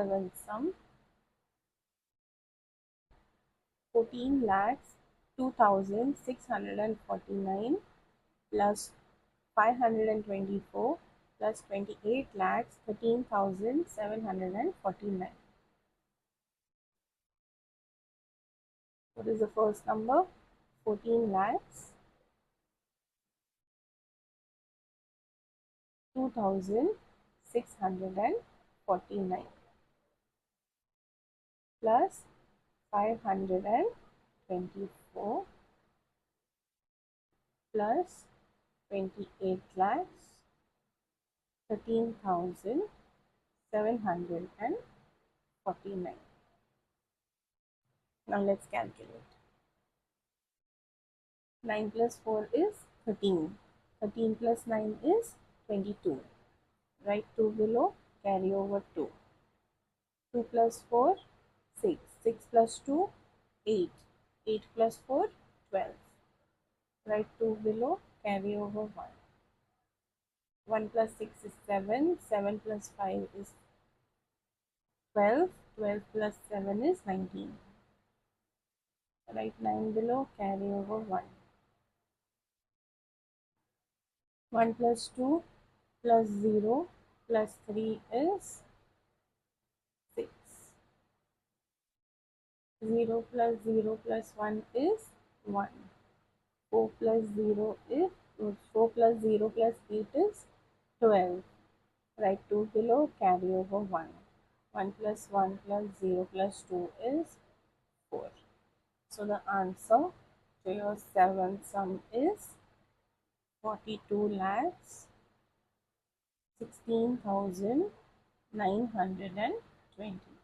seventh sum. 14,02,649 plus 524 plus 28,13,749. What is the first number? 14 lakhs 2,649 plus 524 plus 28 lakhs 13,749. Now let's calculate. 9 plus 4 is 13. 13 plus 9 is 22. Write 2 below, carry over 2. 2 plus 4, 6. 6 plus 2, 8. 8 plus 4, 12. Write 2 below, carry over 1. 1 plus 6 is 7. 7 plus 5 is 12. 12 plus 7 is 19. Write 9 below, carry over 1. 1 plus 2 plus 0 plus 3 is 6. 0 plus 0 plus 1 is 1. 4 plus 0 is 4 plus 0 plus 8 is 12. Write 2 below, carry over 1. 1 plus 1 plus 0 plus 2 is 4. So the answer to your seventh sum is 42 lakhs 16,920.